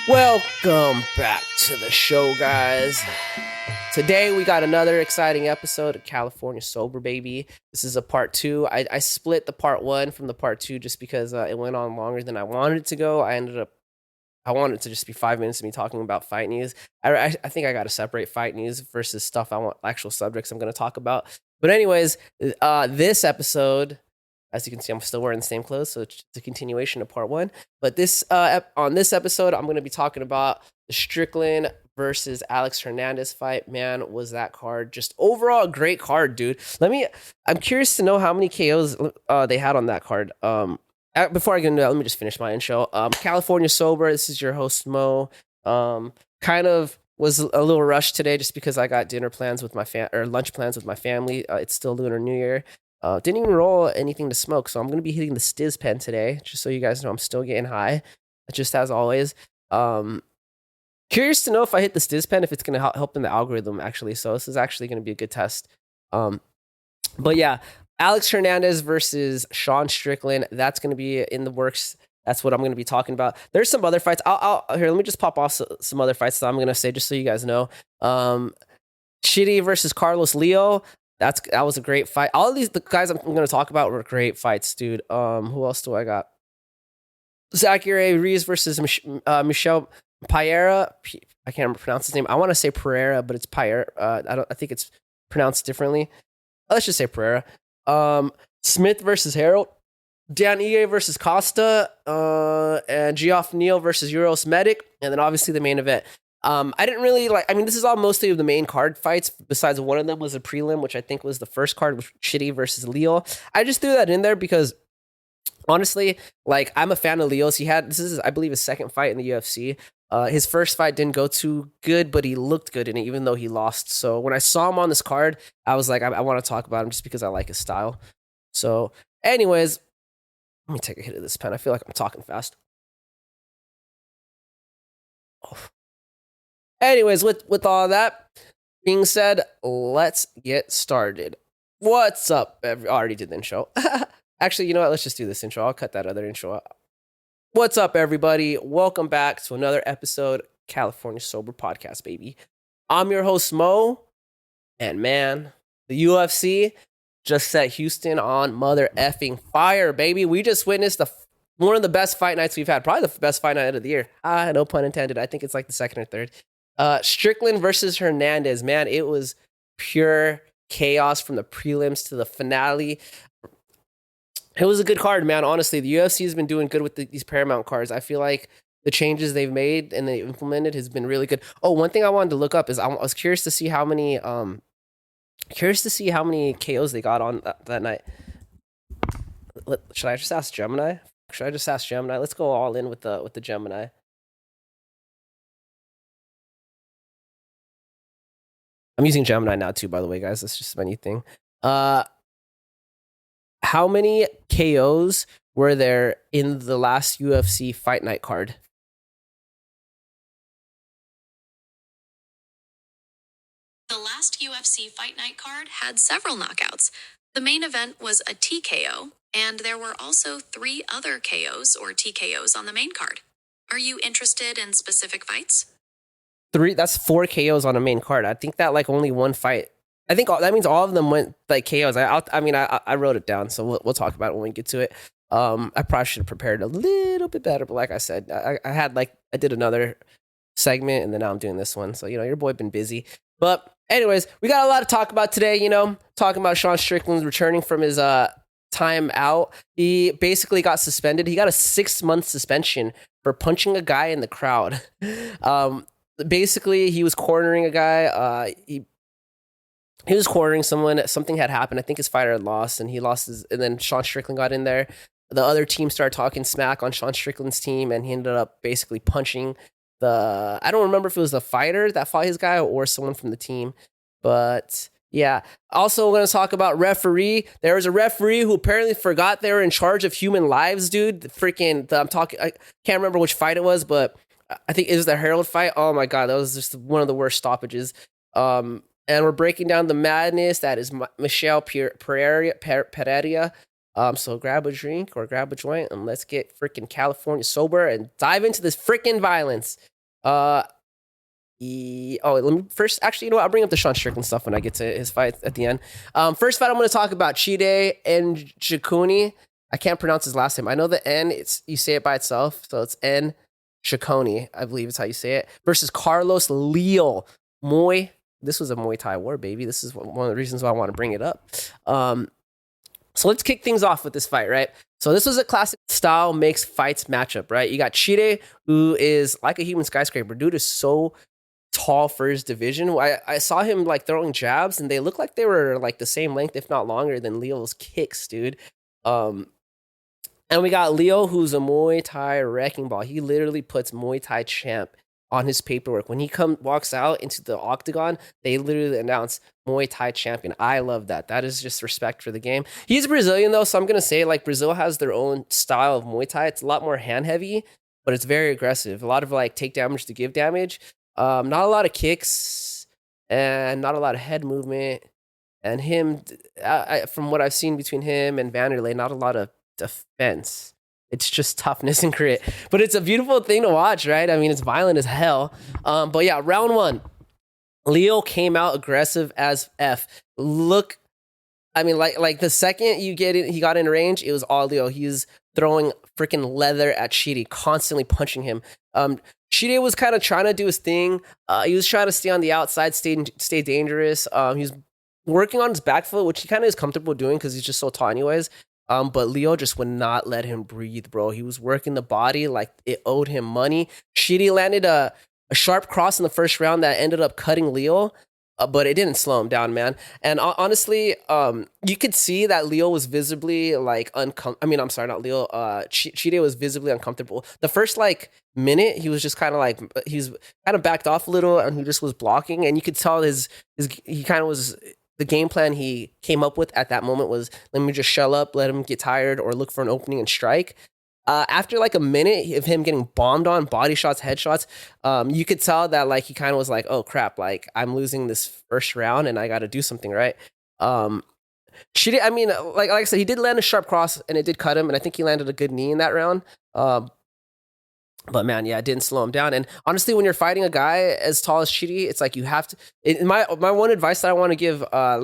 Welcome back to the show, guys. Today we got another exciting episode of California Sober, baby. This is a part two. I split the part one from the part two just because it went on longer than I wanted it to go. I wanted it to just be 5 minutes of me talking about fight news. I think I got to separate fight news versus stuff I want, actual subjects I'm going to talk about. But anyways, this episode, as you can see, I'm still wearing the same clothes, so it's a continuation of part one. But on this episode, I'm going to be talking about the Strickland versus Alex Hernandez fight. Man, was that card just overall a great card, dude. I'm curious to know how many KOs they had on that card. Before I get into that, let me just finish my intro. California Sober, this is your host, Mo. Kind of was a little rushed today just because I got lunch plans with my family. It's still Lunar New Year. Didn't even roll anything to smoke, so I'm going to be hitting the Stiz pen today, just so you guys know I'm still getting high, just as always. Curious to know if I hit the Stiz pen, if it's going to help in the algorithm, actually. So this is actually going to be a good test. But yeah, Alex Hernandez versus Sean Strickland, that's going to be in the works. That's what I'm going to be talking about. There's some other fights. Here, let me just pop off some other fights that I'm going to say, just so you guys know. Chidi versus Carlos Leal. That was a great fight. All of the guys I'm going to talk about were great fights, dude. Who else do I got? Zachary Reese versus Michel Pereira. I can't pronounce his name. I want to say Pereira, but it's Pereira. I think it's pronounced differently. Let's just say Pereira. Smith versus Harrell. Dan Ige versus Costa. And Geoff Neal versus Uros Medic. And then obviously the main event. I didn't really this is all mostly of the main card fights, besides one of them was a prelim, which I think was the first card, with Chidi versus Leal. I just threw that in there because, honestly, I'm a fan of Leal's. This is, I believe, his second fight in the UFC. His first fight didn't go too good, but he looked good in it, even though he lost. So when I saw him on this card, I was like, I want to talk about him just because I like his style. So anyways, let me take a hit of this pen. I feel like I'm talking fast. Oh. Anyways, with all that being said, let's get started. What's up? I already did the intro. Actually, you know what? Let's just do this intro. I'll cut that other intro out. What's up, everybody? Welcome back to another episode of California Sober Podcast, baby. I'm your host, Mo. And man, the UFC just set Houston on mother effing fire, baby. We just witnessed one of the best fight nights we've had. Probably the best fight night of the year. No pun intended. I think it's like the second or third. Strickland versus Hernandez, man, it was pure chaos from the prelims to the finale. It was a good card, man. Honestly, the UFC has been doing good with these Paramount cards. I feel like the changes they've made and they implemented has been really good. Oh, one thing I wanted to look up is I was curious to see how many KOs they got on that night. Should I just ask Gemini? Let's go all in with the Gemini. I'm using Gemini now too, by the way, guys. That's just my new thing. How many KOs were there in the last UFC Fight Night card? The last UFC Fight Night card had several knockouts. The main event was a TKO, and there were also 3 other KOs or TKOs on the main card. Are you interested in specific fights? 3. That's 4 KOs on a main card. I think that only one fight. I think that means all of them went KOs. I wrote it down, so we'll talk about it when we get to it. I probably should have prepared a little bit better, but like I said, I did another segment and then now I'm doing this one. So your boy been busy. But anyways, we got a lot to talk about today. Talking about Sean Strickland returning from his time out. He basically got suspended. He got a 6-month suspension for punching a guy in the crowd. Basically, he was cornering a guy. He was cornering someone. Something had happened. I think his fighter had lost, and he lost and then Sean Strickland got in there. The other team started talking smack on Sean Strickland's team, and he ended up basically punching I don't remember if it was the fighter that fought his guy or someone from the team. But yeah. Also, we're going to talk about referee. There was a referee who apparently forgot they were in charge of human lives, dude. I can't remember which fight it was, but I think it was the Harrell fight. Oh my God, that was just one of the worst stoppages. And we're breaking down the madness that is Michel Pereira. So grab a drink or grab a joint and let's get freaking California sober and dive into this freaking violence. Uh, let me first. Actually, you know what? I'll bring up the Sean Strickland stuff when I get to his fight at the end. First fight I'm going to talk about Chidi Njokuani. I can't pronounce his last name. I know the N. It's you say it by itself, so it's Njokuani. I believe is how you say it. Versus Carlos Leal. This was a Muay Thai war, baby. This is one of the reasons why I want to bring it up. So let's kick things off with this fight, right? So this was a classic style makes fights matchup, right? You got Chidi, who is like a human skyscraper. Dude is so tall for his division. I saw him like throwing jabs, and they look like they were like the same length, if not longer, than Leo's kicks, dude. And we got Leo, who's a Muay Thai wrecking ball. He literally puts Muay Thai champ on his paperwork. When he walks out into the octagon, they literally announce Muay Thai champion. I love that. That is just respect for the game. He's Brazilian though, so I'm gonna say like Brazil has their own style of Muay Thai. It's a lot more hand heavy, but it's very aggressive. A lot of like take damage to give damage. Not a lot of kicks and not a lot of head movement. And him, from what I've seen between him and Vanderlei, not a lot of defense. It's just toughness and grit. But it's a beautiful thing to watch, right? I mean, it's violent as hell. But yeah, round one. Leo came out aggressive as F. Look, I mean, like the second you get it, he got in range, it was all Leo. He was throwing freaking leather at Chidi, constantly punching him. Chidi was kind of trying to do his thing. He was trying to stay on the outside, stay dangerous. He was working on his back foot, which he kind of is comfortable doing because he's just so tall anyways. But Leo just would not let him breathe, bro. He was working the body like it owed him money. Chidi landed a sharp cross in the first round that ended up cutting Leo, but it didn't slow him down, man. And honestly, you could see that Leo was visibly like uncomfortable. I mean, I'm sorry, not Leo. Chidi was visibly uncomfortable. The first like minute, he was just kind of like, he was kind of backed off a little and he just was blocking. And you could tell he kind of was, the game plan he came up with at that moment was, let me just shell up, let him get tired, or look for an opening and strike. After like a minute of him getting bombed on, body shots, headshots, you could tell that like he kind of was like, oh crap, like I'm losing this first round and I got to do something, right? She did, I mean, like I said, he did land a sharp cross and it did cut him, and I think he landed a good knee in that round. But man, yeah, it didn't slow him down. And honestly, when you're fighting a guy as tall as Chidi, it's like you have to. My one advice that I want to give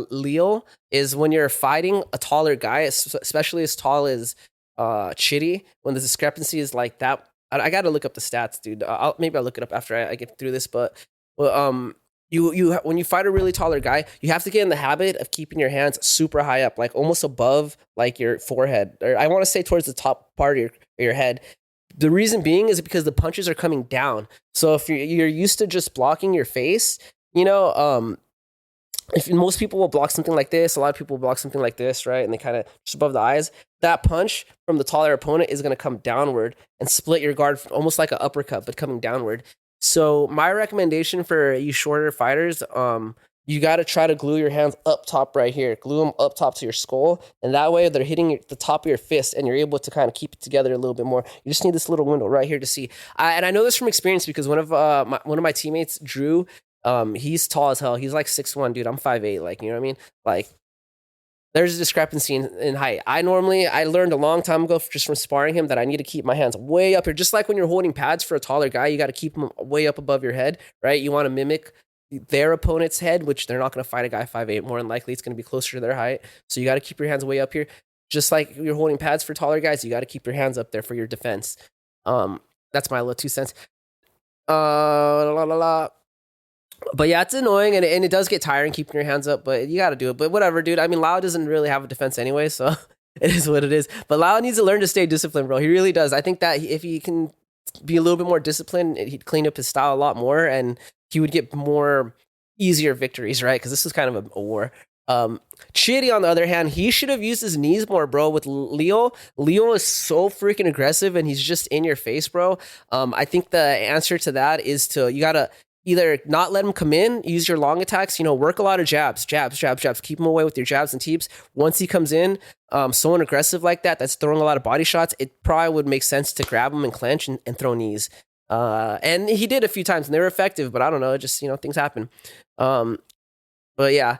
Leo is when you're fighting a taller guy, especially as tall as Chidi, when the discrepancy is like that. I got to look up the stats, dude. Maybe I'll look it up after I get through this. But you when you fight a really taller guy, you have to get in the habit of keeping your hands super high up, like almost above like your forehead, or I want to say towards the top part of your head. The reason being is because the punches are coming down. So if you're used to just blocking your face, you know, if most people will block something like this, a lot of people will block something like this, right? And they kind of just above the eyes. That punch from the taller opponent is going to come downward and split your guard, almost like an uppercut, but coming downward. So my recommendation for you shorter fighters, you got to try to glue your hands up top right here. Glue them up top to your skull. And that way they're hitting the top of your fist and you're able to kind of keep it together a little bit more. You just need this little window right here to see. And I know this from experience because one of my teammates, Drew, he's tall as hell. He's like 6'1", dude. I'm 5'8". Like, you know what I mean? Like, there's a discrepancy in height. I learned a long time ago just from sparring him that I need to keep my hands way up here. Just like when you're holding pads for a taller guy, you got to keep them way up above your head, right? You want to mimic their opponent's head, which they're not going to fight a guy 5'8". More than likely, it's going to be closer to their height. So you got to keep your hands way up here. Just like you're holding pads for taller guys, you got to keep your hands up there for your defense. That's my little 2 cents. But yeah, it's annoying and it does get tiring keeping your hands up, but you got to do it. But whatever, dude. I mean, Lau doesn't really have a defense anyway, so it is what it is. But Lau needs to learn to stay disciplined, bro. He really does. I think that if he can be a little bit more disciplined, he'd clean up his style a lot more and he would get more easier victories, right? Because this was kind of a war. Chidi, on the other hand, he should have used his knees more, bro. With Leo is so freaking aggressive and he's just in your face, bro. I think the answer to that is you gotta either not let him come in, use your long attacks, work a lot of jabs, keep him away with your jabs and teeps. Once he comes in, someone aggressive like that's throwing a lot of body shots, it probably would make sense to grab him and clench and throw knees. And he did a few times and they were effective, but I don't know, just, things happen. But yeah,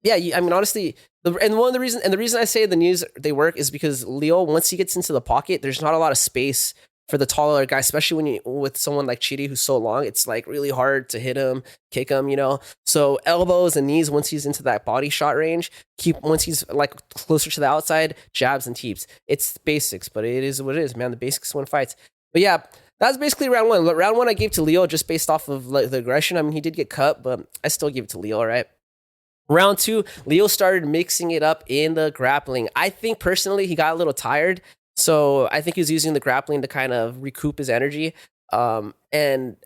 I mean, honestly, the reason I say the knees, they work is because Leo, once he gets into the pocket, there's not a lot of space for the taller guy, especially when you with someone like Chidi who's so long. It's like really hard to hit him, kick him, you know. So elbows and knees once he's into that body shot range. Keep once he's like closer to the outside, jabs and teeps. It's basics, but it is what it is, man. The basics win fights. But yeah, that's basically round one. Round one I gave to Leal just based off of like, the aggression. I mean, he did get cut, but I still give it to Leal, right? Round two, Leal started mixing it up in the grappling. I think personally he got a little tired. So I think he was using the grappling to kind of recoup his energy. And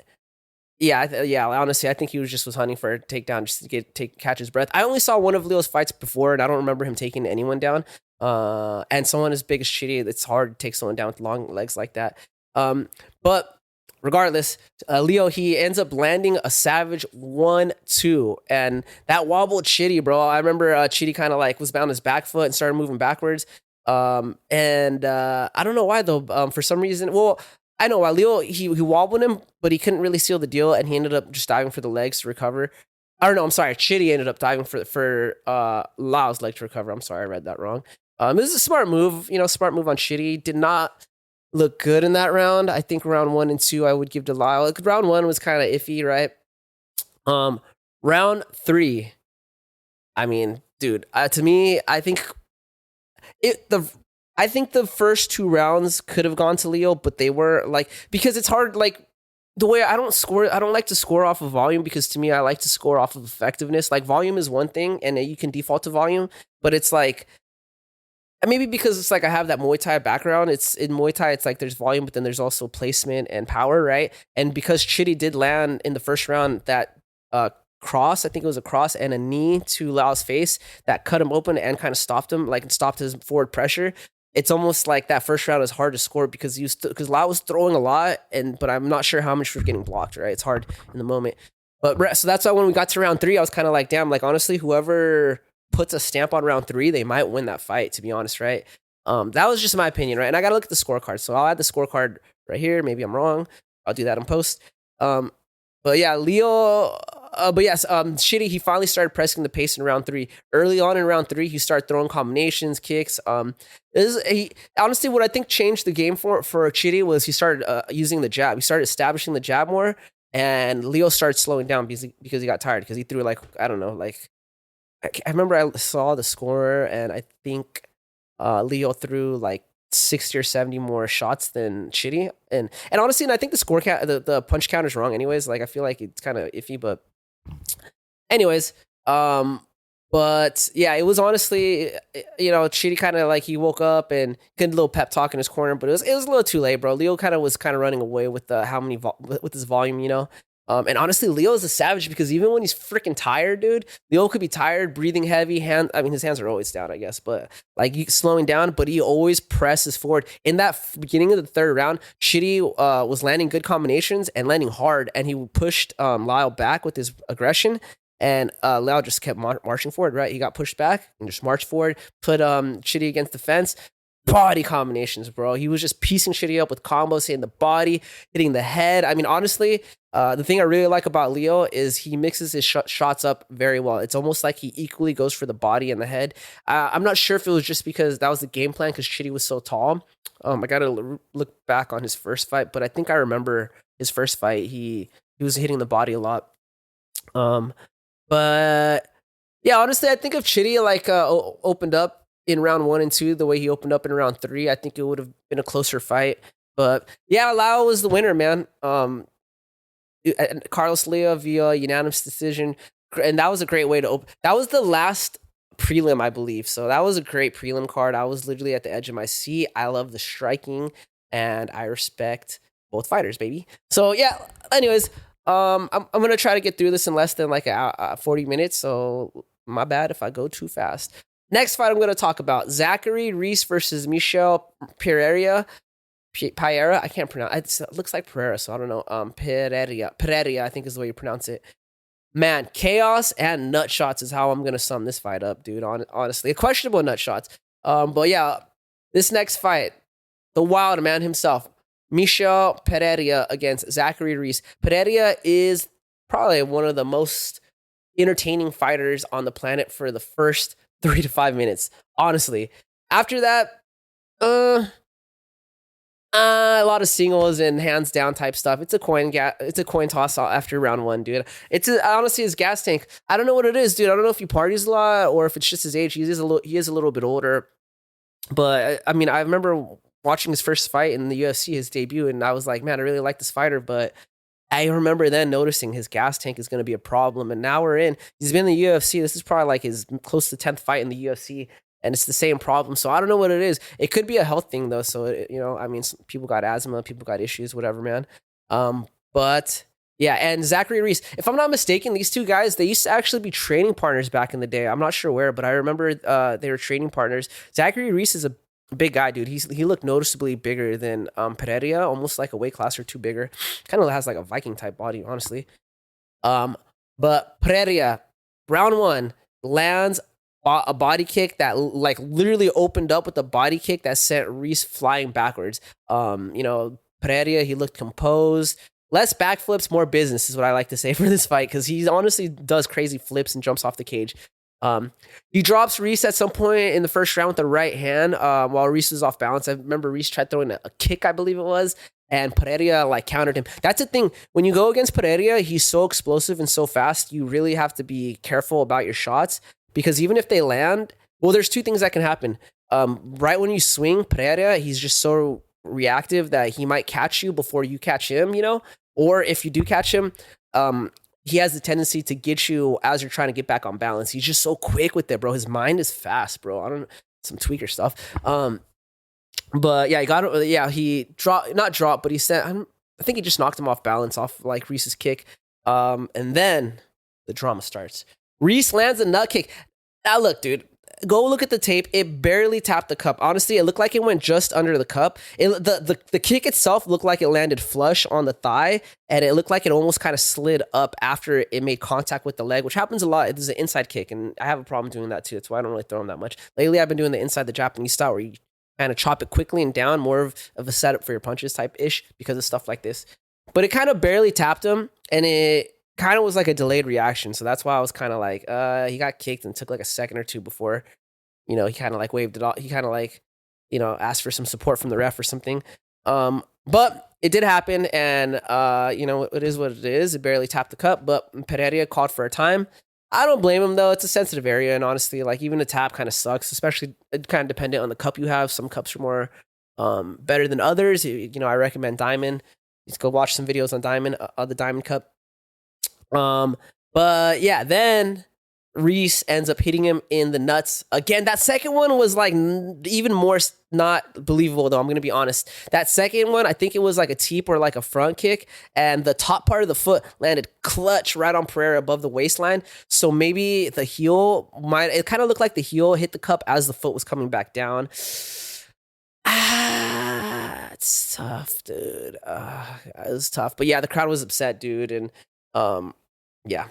yeah, honestly, I think he was hunting for a takedown just to catch his breath. I only saw one of Leal's fights before, and I don't remember him taking anyone down. And someone as big as Chidi, it's hard to take someone down with long legs like that. But regardless, Leal, he ends up landing a savage 1-2, and that wobbled Chidi, bro. I remember Chidi kind of like was on his back foot and started moving backwards. I don't know why though. For some reason, well, I know why. Leal he wobbled him, but he couldn't really seal the deal, and he ended up just diving for the legs to recover. I don't know. I'm sorry. Chidi ended up diving for Lao's leg to recover. I'm sorry, I read that wrong. This is a smart move. Smart move on Chidi. Did not look good in that round. I think round 1 and 2 I would give to Lao. Like, round 1 was kind of iffy, right? Round 3. I mean, dude, to me, I think the first 2 rounds could have gone to Leal, but they were like, because it's hard, like the way I don't like to score off of volume, because to me, I like to score off of effectiveness. Like volume is one thing and you can default to volume, but it's like, maybe because it's like I have that Muay Thai background. It's in Muay Thai, it's like there's volume, but then there's also placement and power, right? And because Chidi did land in the first round that cross, I think it was a cross and a knee to Lao's face that cut him open and kind of stopped him, like stopped his forward pressure. It's almost like that first round is hard to score because Lao was throwing a lot, but I'm not sure how much was getting blocked, right? It's hard in the moment. But so that's why when we got to round 3, I was kind of like, damn, like honestly, whoever puts a stamp on round 3, they might win that fight, to be honest, right? That was just my opinion, right? And I got to look at the scorecard. So I'll add the scorecard right here. Maybe I'm wrong. I'll do that in post. But yeah, Leal, Chidi, he finally started pressing the pace in round 3. Early on in round 3, he started throwing combinations, kicks. Honestly, what I think changed the game for Chidi was he started using the jab. He started establishing the jab more, and Leal started slowing down because he got tired, because he threw like, I don't know, like, I remember I saw the score, and I think Leal threw like 60 or 70 more shots than Chidi. And honestly, and I think the score count, the punch count is wrong anyways. Like, I feel like it's kind of iffy, but anyways, but yeah, it was honestly, Chidi kind of like, he woke up and did a little pep talk in his corner, but it was a little too late, bro. Leal was running away with with his volume, and honestly, Leal is a savage, because even when he's freaking tired, dude, Leal could be tired, breathing heavy. His hands are always down, I guess, but like slowing down, but he always presses forward. In that beginning of the 3rd round, Chidi was landing good combinations and landing hard, and he pushed Lyle back with his aggression, and Lyle just kept marching forward, right? He got pushed back and just marched forward, put Chidi against the fence. Body combinations, bro. He was just piecing Chidi up with combos, hitting the body, hitting the head. I mean, honestly, the thing I really like about Leal is he mixes his shots up very well. It's almost like he equally goes for the body and the head. I'm not sure if it was just because that was the game plan, because Chidi was so tall. I got to look back on his first fight, but I think I remember his first fight. He was hitting the body a lot. But yeah, honestly, I think if Chidi opened up in round 1 and 2 the way he opened up in round 3, I think it would have been a closer fight. But yeah, Lao was the winner, man. Carlos Leal via unanimous decision, and that was a great way to open. That was the last prelim, I believe. So that was a great prelim card. I was literally at the edge of my seat. I love the striking, and I respect both fighters, baby. So yeah. Anyways, I'm gonna try to get through this in less than like 40 minutes. So my bad if I go too fast. Next fight I'm going to talk about, Zachary Reese versus Michel Pereira. I can't pronounce it. It looks like Pereira, so I don't know. Pereira, I think is the way you pronounce it. Man, chaos and nut shots is how I'm going to sum this fight up, dude. Honestly, questionable nut shots. But yeah, this next fight, the wild man himself, Michel Pereira against Zachary Reese. Pereira is probably one of the most entertaining fighters on the planet for the first 3 to 5 minutes, honestly. After that, A lot of singles and hands down type stuff. It's a coin toss after round 1, dude. Honestly his gas tank. I don't know what it is, dude. I don't know if he parties a lot or if it's just his age. He is a little bit older. But I mean, I remember watching his first fight in the UFC, his debut, and I was like, man, I really like this fighter. But I remember then noticing his gas tank is going to be a problem. And now he's been in the UFC. This is probably like his close to 10th fight in the UFC. And it's the same problem. So I don't know what it is. It could be a health thing though. So, I mean, people got asthma, people got issues, whatever, man. But yeah, and Zachary Reese, if I'm not mistaken, these two guys, they used to actually be training partners back in the day. I'm not sure where, but I remember they were training partners. Zachary Reese is a big guy, dude. He looked noticeably bigger than Pereira, almost like a weight class or two bigger. Kind of has like a Viking type body, honestly. But Pereira, round 1, lands a body kick that like literally opened up with a body kick that sent Reese flying backwards. Pereira, he looked composed. Less backflips, more business is what I like to say for this fight, because he honestly does crazy flips and jumps off the cage. He drops Reese at some point in the first round with the right hand while Reese was off balance. I remember Reese tried throwing a kick, I believe it was, and Pereira like countered him. That's the thing. When you go against Pereira, he's so explosive and so fast, you really have to be careful about your shots, because even if they land, well, there's two things that can happen. Right when you swing Pereira, he's just so reactive that he might catch you before you catch him, or if you do catch him, he has the tendency to get you as you're trying to get back on balance. He's just so quick with it, bro. His mind is fast, bro. I don't know, some tweaker stuff. But yeah, he not dropped, but he said, I think he just knocked him off balance off like Reese's kick. And then the drama starts. Reese lands a nut kick. Now look, dude, go look at the tape. It barely tapped the cup. Honestly, it looked like it went just under the cup. The kick itself looked like it landed flush on the thigh, and it looked like it almost kind of slid up after it made contact with the leg, which happens a lot. It is an inside kick, and I have a problem doing that too. That's why I don't really throw them that much. Lately, I've been doing the inside the Japanese style, where you kind of chop it quickly and down, more of a setup for your punches type-ish because of stuff like this. But it kind of barely tapped him, and it kind of was like a delayed reaction. So that's why I was kind of like, he got kicked and took like a second or two before, he kind of like waved it off. He kind of like, asked for some support from the ref or something. But it did happen, and it is what it is. It barely tapped the cup, but Pereira called for a time. I don't blame him though. It's a sensitive area, and honestly, like even a tap kind of sucks, especially kind of dependent on the cup you have. Some cups are more better than others. I recommend Diamond. Let's go watch some videos on Diamond, the Diamond Cup. But yeah, then Reese ends up hitting him in the nuts. Again, that second one was like even more not believable though. I'm going to be honest. That second one, I think it was like a teep or like a front kick, and the top part of the foot landed clutch right on Pereira above the waistline. So maybe the heel it kind of looked like the heel hit the cup as the foot was coming back down. It's tough, dude. It was tough. But yeah, the crowd was upset, dude. And yeah.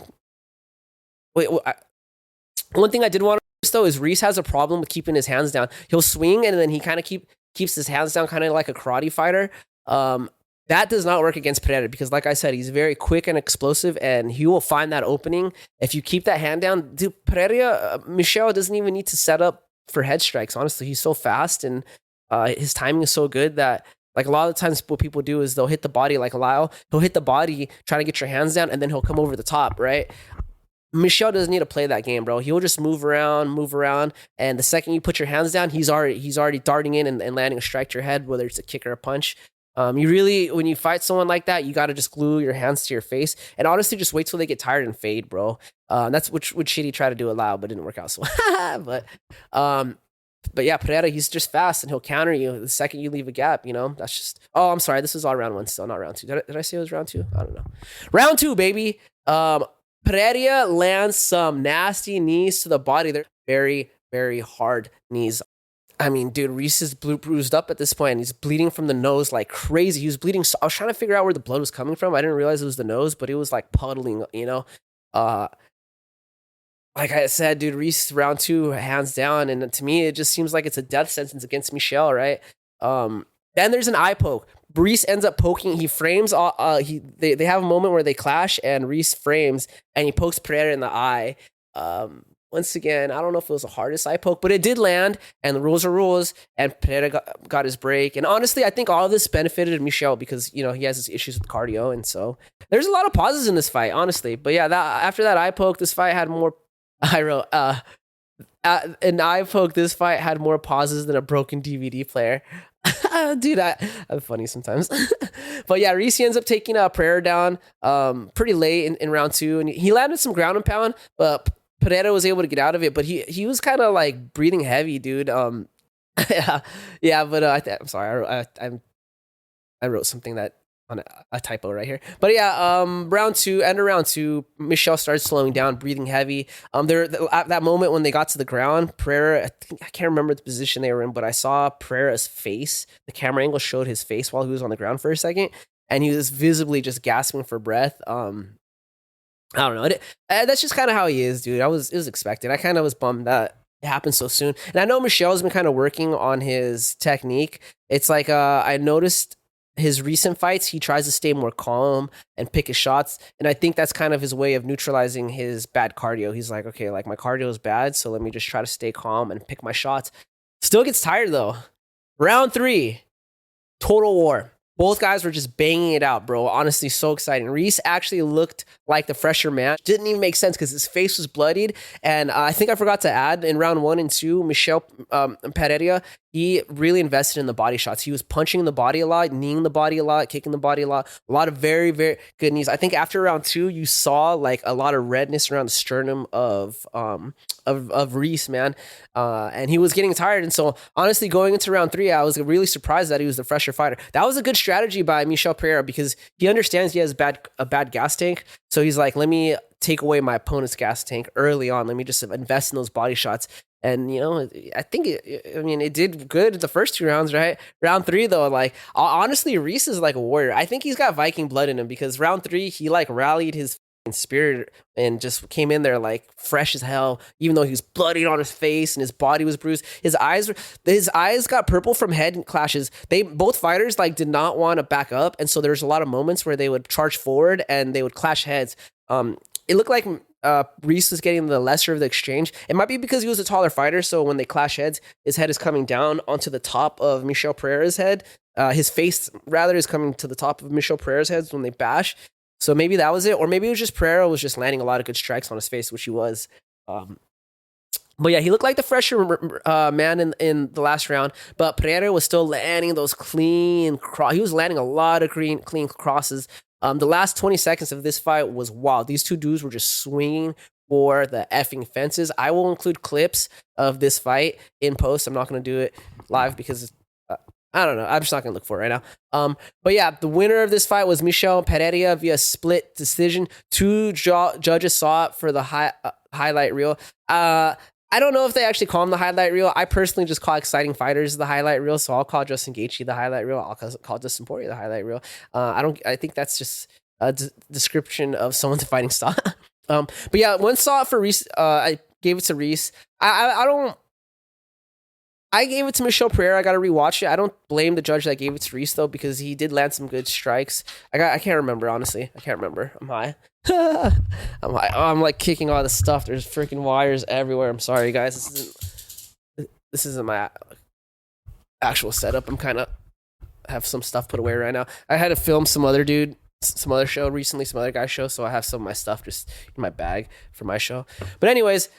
One thing I did want to notice though is Reese has a problem with keeping his hands down. He'll swing and then he kind of keeps his hands down, kind of like a karate fighter. That does not work against Pereira because, like I said, he's very quick and explosive, and he will find that opening if you keep that hand down. Dude, Pereira, Michel doesn't even need to set up for head strikes. Honestly, he's so fast and his timing is so good that. Like a lot of the times what people do is they'll hit the body like Lyle. He'll hit the body, trying to get your hands down, and then he'll come over the top, right? Michel doesn't need to play that game, bro. He'll just move around, and the second you put your hands down, he's already darting in and landing a strike to your head, whether it's a kick or a punch. You really, when you fight someone like that, you got to just glue your hands to your face, and honestly, just wait till they get tired and fade, bro. That's what Chidi tried to do a Lyle, but it didn't work out so But yeah, Pereira, he's just fast and he'll counter you the second you leave a gap, That's just... Oh, I'm sorry. This was all round 1 still, not round 2. Did I say it was round 2? I don't know. Round 2, baby. Pereira lands some nasty knees to the body. They're very, very hard knees. I mean, dude, Reese is bruised up at this point, and he's bleeding from the nose like crazy. He was bleeding. I was trying to figure out where the blood was coming from. I didn't realize it was the nose, but it was like puddling, Like I said, dude, Reese round 2, hands down. And to me, it just seems like it's a death sentence against Michel, right? Then there's an eye poke. Reese ends up poking. He frames. They have a moment where they clash, and Reese frames, and he pokes Pereira in the eye. once again, I don't know if it was the hardest eye poke, but it did land, and the rules are rules, and Pereira got his break. And honestly, I think all of this benefited Michel because, you know, he has his issues with cardio, and so there's a lot of pauses in this fight, honestly. But yeah, after that eye poke, this fight had more, I wrote, an eye poke, this fight had more pauses than a broken DVD player. Dude, I'm funny sometimes. But yeah, Reese ends up taking Pereira down pretty late in round 2, and he landed some ground and pound, but Pereira was able to get out of it, but he was kind of like breathing heavy, dude. Yeah, but I'm sorry, I wrote something that on a typo right here. But yeah, round 2, end of round 2, Michel started slowing down, breathing heavy. At that moment when they got to the ground, Pereira, I can't remember the position they were in, but I saw Pereira's face. The camera angle showed his face while he was on the ground for a second, and he was visibly just gasping for breath. I don't know. That's just kind of how he is, dude. It was expected. I kind of was bummed that it happened so soon. And I know Michel's been kind of working on his technique. It's like I noticed his recent fights, he tries to stay more calm and pick his shots. And I think that's kind of his way of neutralizing his bad cardio. He's like, okay, like my cardio is bad, so let me just try to stay calm and pick my shots. Still gets tired though. Round 3, total war. Both guys were just banging it out, bro. Honestly, so exciting. Reese actually looked like the fresher man. Didn't even make sense because his face was bloodied. And I think I forgot to add in round 1 and 2, Michel Pereira, he really invested in the body shots. He was punching the body a lot, kneeing the body a lot, kicking the body a lot of very, very good knees. I think after round 2, you saw like a lot of redness around the sternum of Reese, man. And he was getting tired. And so honestly, going into round 3, I was really surprised that he was the fresher fighter. That was a good strategy by Michel Pereira because he understands he has a bad gas tank. So he's like, let me take away my opponent's gas tank early on. Let me just invest in those body shots. And, you know, I think it did good the first 2 rounds, right? Round 3, though, like, honestly, Reese is like a warrior. I think he's got Viking blood in him because round 3, he like rallied his spirit and just came in there like fresh as hell, even though he was bloodied on his face and his body was bruised. His eyes got purple from head clashes. Both fighters like did not want to back up. And so there's a lot of moments where they would charge forward and they would clash heads. It looked like Reese was getting the lesser of the exchange. It might be because he was a taller fighter, so when they clash heads, his head is coming down onto the top of Michel Pereira's head. His face, rather, is coming to the top of Michel Pereira's head when they bash. So maybe that was it. Or maybe it was just Pereira was just landing a lot of good strikes on his face, which he was. But yeah, he looked like the fresher man in the last round, but Pereira was still landing those clean he was landing a lot of clean crosses. The last 20 seconds of this fight was wild. These 2 dudes were just swinging for the effing fences. I will include clips of this fight in post. I'm not going to do it live because I don't know. I'm just not going to look for it right now. But yeah, the winner of this fight was Michel Pereira via split decision. 2 judges saw it for the highlight reel. I don't know if they actually call him the highlight reel. I personally just call exciting fighters the highlight reel. So I'll call Justin Gaethje the highlight reel. I'll call Dustin Poirier the highlight reel. I think that's just a description of someone's fighting style. But yeah, one saw it for Reese. I gave it to Reese. I gave it to Michel Pereira. I got to rewatch it. I don't blame the judge that gave it to Reese though, because he did land some good strikes. I can't remember, honestly. I can't remember. I'm high. I'm high. Oh, I'm like kicking all this stuff. There's freaking wires everywhere. I'm sorry, guys. This isn't my actual setup. I'm kind of have some stuff put away right now. I had to film some other show recently, some other guy's show, so I have some of my stuff just in my bag for my show. But anyways,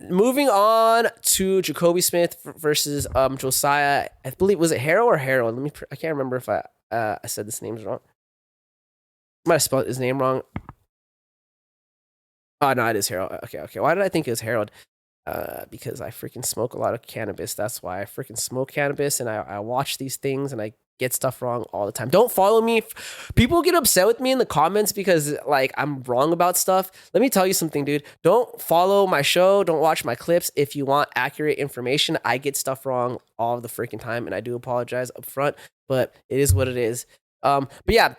moving on to Jacobe Smith versus Josiah. I believe, was it Harrell or Harrell? I can't remember if I said this name's wrong. I might have spelled his name wrong. Oh no, it is Harrell. Okay. Why did I think it was Harold? Because I freaking smoke a lot of cannabis. That's why I freaking smoke cannabis, and I watch these things and I get stuff wrong all the time. Don't follow me. People get upset with me in the comments because like I'm wrong about stuff. Let me tell you something, dude. Don't follow my show. Don't watch my clips if you want accurate information. I get stuff wrong all the freaking time, and I do apologize up front, but it is what it is. But yeah,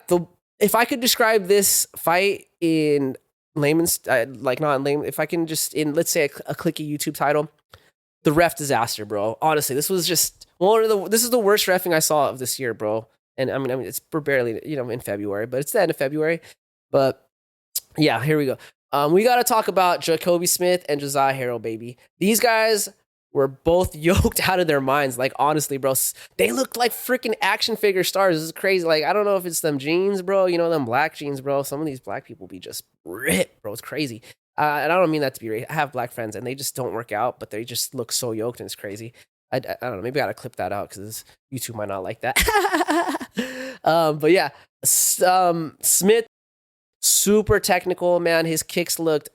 if I could describe this fight in layman's, like not in layman, if I can just in, let's say a clicky YouTube title, the ref disaster, bro. Honestly, this was just this is the worst refing I saw of this year, bro. And I mean, we're barely, in February, but it's the end of February. But yeah, here we go. We got to talk about Jacobe Smith and Josiah Harrell, baby. These guys were both yoked out of their minds. Like, honestly, bro, they looked like freaking action figure stars. This is crazy. Like, I don't know if it's them jeans, bro. You know, them black jeans, bro. Some of these black people be just ripped, bro. It's crazy. And I don't mean that to be racist. I have black friends, and they just don't work out, but they just look so yoked, and it's crazy. I don't know. Maybe I gotta clip that out because YouTube might not like that. But yeah, Smith, super technical, man. His kicks looked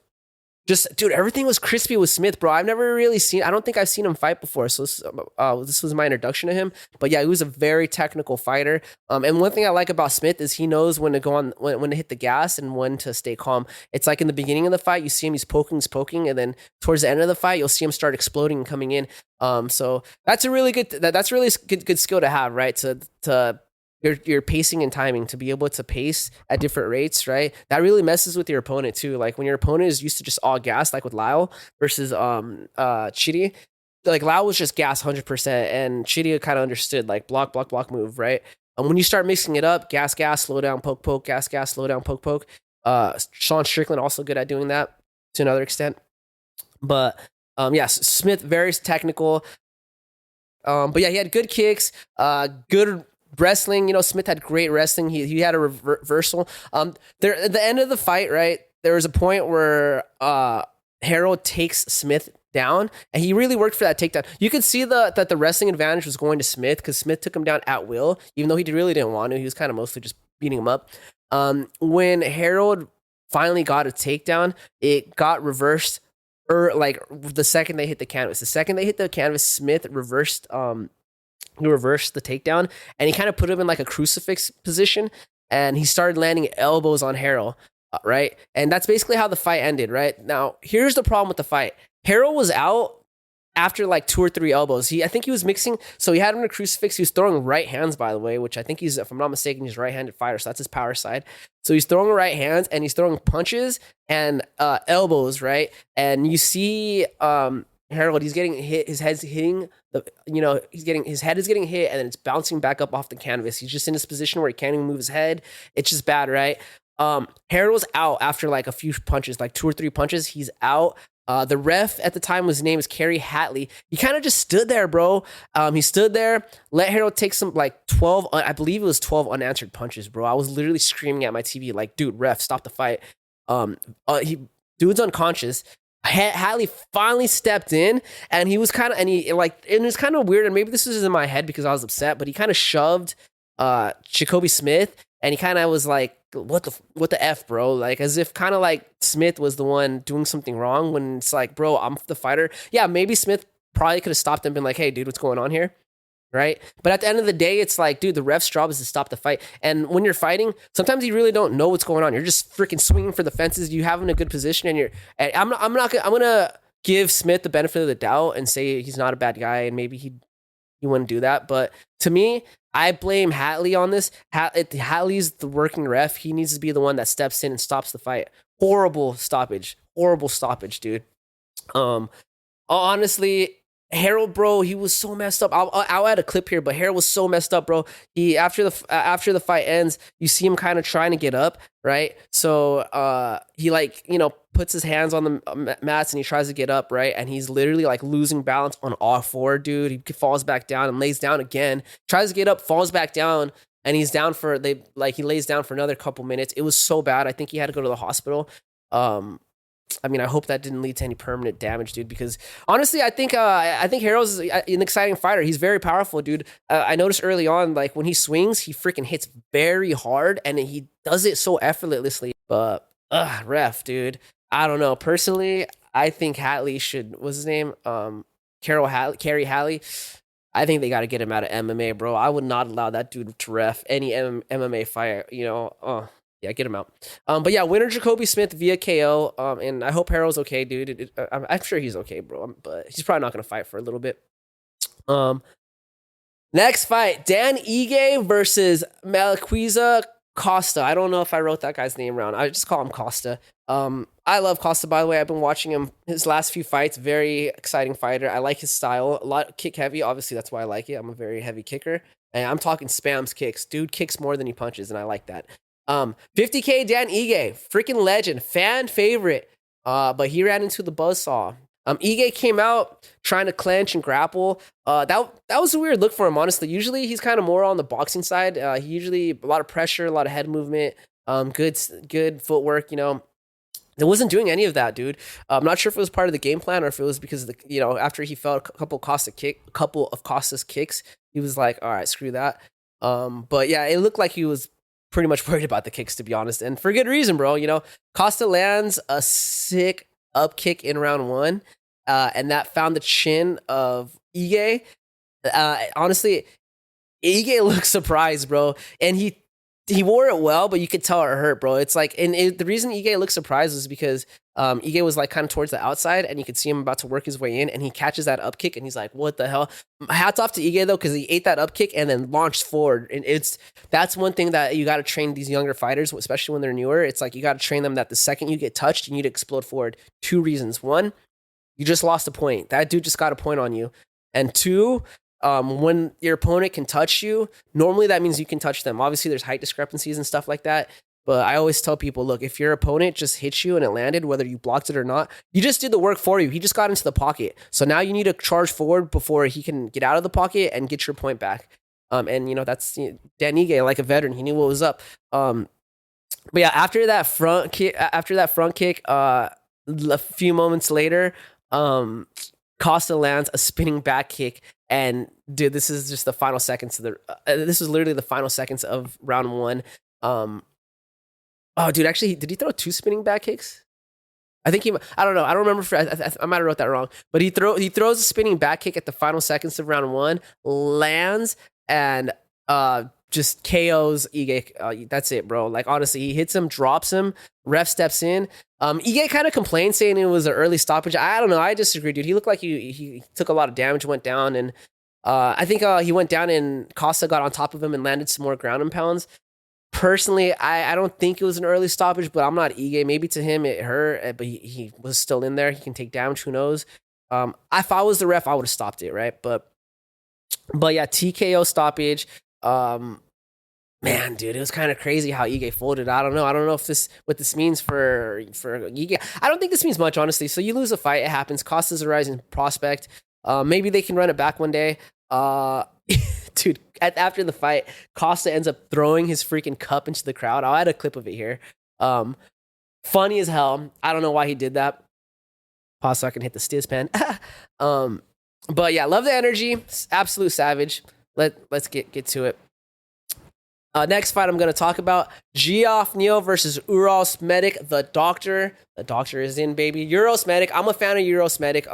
dude, everything was crispy with Smith, bro. I don't think I've seen him fight before. So this was my introduction to him. But yeah, he was a very technical fighter. And one thing I like about Smith is he knows when to go on, when to hit the gas and when to stay calm. It's like in the beginning of the fight, you see him, he's poking. And then towards the end of the fight, you'll see him start exploding and coming in. So that's a really good, that's really good skill to have, right? To your pacing and timing, to be able to pace at different rates, right? That really messes with your opponent too. Like when your opponent is used to just all gas, like with Lyle versus Chidi, like Lyle was just gas 100%, and Chidi kind of understood like block, move, right? And when you start mixing it up, gas, slow down, poke, gas, slow down, poke. Sean Strickland also good at doing that to another extent. But yes, Smith very technical. But yeah, he had good kicks, good wrestling. You know, Smith had great wrestling. He had a reversal. There at the end of the fight, right? There was a point where Harrell takes Smith down, and he really worked for that takedown. You could see that the wrestling advantage was going to Smith because Smith took him down at will, even though he really didn't want to. He was kind of mostly just beating him up. When Harrell finally got a takedown, it got reversed. Like the second they hit the canvas. The second they hit the canvas, Smith reversed the takedown, and he kind of put him in like a crucifix position, and he started landing elbows on Harrell, right? And that's basically how the fight ended, right? Now, here's the problem with the fight. Harrell was out after like 2 or 3 elbows. I think he was mixing, so he had him in a crucifix. He was throwing right hands, by the way, which I think if I'm not mistaken, he's a right-handed fighter, so that's his power side. So he's throwing right hands, and he's throwing punches and elbows, right? And you see Harrell, he's getting hit. His head's hitting his head is getting hit, and then it's bouncing back up off the canvas. He's just in this position where he can't even move his head. It's just bad, right? Harrell's out after like a few punches, like 2 or 3 punches. He's out. The ref at the time, his name is Kerry Hatley. He kind of just stood there, bro. He stood there, let Harrell take some like 12, I believe it was 12 unanswered punches, bro. I was literally screaming at my TV like, dude, ref, stop the fight. Dude's unconscious. Hatley finally stepped in, and he was kind of, and it was kind of weird, and maybe this was in my head because I was upset, but he kind of shoved Jacobe Smith, and he kind of was like, what the F, bro? Like, as if kind of like Smith was the one doing something wrong, when it's like, bro, I'm the fighter. Yeah, maybe Smith probably could have stopped him and been like, hey, dude, what's going on here? Right? But at the end of the day, it's like, dude, the ref's job is to stop the fight. And when you're fighting, sometimes you really don't know what's going on. You're just freaking swinging for the fences. You have him in a good position, and I'm gonna give Smith the benefit of the doubt and say he's not a bad guy, and maybe he wouldn't do that. But to me, I blame Hatley on this. Hatley's the working ref. He needs to be the one that steps in and stops the fight. Horrible stoppage, dude. Honestly, Harrell, bro, he was so messed up. I'll add a clip here, but Harrell was so messed up, bro. He after the fight ends, you see him kind of trying to get up, right? So he puts his hands on the mats and he tries to get up, right? And he's literally like losing balance on all 4, dude. He falls back down and lays down again. Tries to get up, falls back down, and he's down he lays down for another couple minutes. It was so bad. I think he had to go to the hospital. I mean, I hope that didn't lead to any permanent damage, dude, because honestly, I think Harrell's an exciting fighter. He's very powerful, dude. I noticed early on, like when he swings, he freaking hits very hard, and he does it so effortlessly. But ref, dude, I don't know. Personally, I think Hatley what's his name? Kerry Hatley. I think they got to get him out of MMA, bro. I would not allow that dude to ref any MMA fight, Yeah, get him out. But yeah, winner Jacobe Smith via KO. And I hope Harrell's okay, dude. I'm sure he's okay, bro. But he's probably not gonna fight for a little bit. Next fight, Dan Ige versus Melquizael Costa. I don't know if I wrote that guy's name wrong. I just call him Costa. I love Costa, by the way. I've been watching him his last few fights. Very exciting fighter. I like his style. A lot kick heavy. Obviously, that's why I like it. I'm a very heavy kicker. And I'm talking spams kicks. Dude kicks more than he punches, and I like that. 50K Dan Ige, freaking legend, fan favorite. But he ran into the buzzsaw. Ige came out trying to clench and grapple. That was a weird look for him, honestly. Usually he's kind of more on the boxing side. He usually a lot of pressure, a lot of head movement, good footwork. It wasn't doing any of that, dude. I'm not sure if it was part of the game plan or if it was because of after he felt a couple of Costa's kicks, he was like, all right, screw that. But yeah, it looked like he was pretty much worried about the kicks, to be honest, and for good reason, bro. Costa lands a sick up kick in round 1, and that found the chin of Ige. Honestly, Ige looked surprised, bro, and he wore it well, but you could tell it hurt, bro. It's like, the reason Ige looked surprised is because Ige was like kind of towards the outside, and you could see him about to work his way in, and he catches that up kick, and he's like, "What the hell?" Hats off to Ige though, because he ate that up kick and then launched forward, and that's one thing that you got to train these younger fighters, especially when they're newer. It's like you got to train them that the second you get touched, you need to explode forward. 2 reasons: 1, you just lost a point. That dude just got a point on you, and 2. When your opponent can touch you, normally that means you can touch them. Obviously, there's height discrepancies and stuff like that. But I always tell people, look, if your opponent just hits you and it landed, whether you blocked it or not, you just did the work for you. He just got into the pocket. So now you need to charge forward before he can get out of the pocket and get your point back. And that's Dan Ige, like a veteran. He knew what was up. But yeah, after that front kick, a few moments later, Costa lands a spinning back kick, and dude, this is just the final seconds of this was literally the final seconds of round 1. Oh, dude, actually, did he throw 2 spinning back kicks? I think I don't know. I don't remember. I might have wrote that wrong. But he throws a spinning back kick at the final seconds of round 1, lands, and just KOs Ige. That's it, bro. Like, honestly, he hits him, drops him, ref steps in. Ige kind of complained, saying it was an early stoppage. I don't know. I disagree, dude. He looked like he took a lot of damage, went down, and I think he went down and Costa got on top of him and landed some more ground and pounds. Personally, I don't think it was an early stoppage, but I'm not Ige. Maybe to him it hurt, but he was still in there. He can take damage. Who knows? If I was the ref, I would have stopped it, right? But yeah, TKO stoppage. Man, dude, it was kind of crazy how Ige folded. I don't know if what this means for Ige. I don't think this means much, honestly. So you lose a fight, it happens. Costa's a rising prospect. Maybe they can run it back one day. Dude, after the fight, Costa ends up throwing his freaking cup into the crowd. I'll add a clip of it here. Funny as hell. I don't know why he did that. Pause so I can hit the stiz pen. But yeah, love the energy. Absolute savage. Let's get to it. Next fight I'm going to talk about, Geoff Neal versus Uros Medic, the doctor. The doctor is in, baby. Uros Medic. I'm a fan of Uros Medic.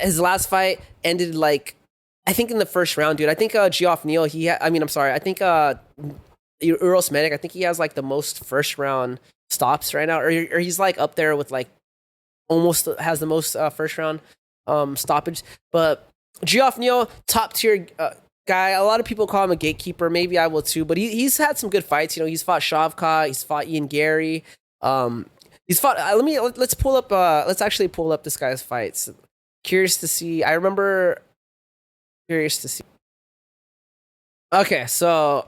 His last fight ended I think in the first round, dude. I think Geoff Neal, I think Uros Medic, I think he has the most first round stops right now, or he's up there with almost has the most first round stoppage. But Geoff Neal, top tier guy. A lot of people call him a gatekeeper. Maybe I will too. But he's had some good fights. He's fought Shavkat. He's fought Ian Gary. He's fought. Let's actually pull up this guy's fights. Curious to see. Curious to see. Okay, so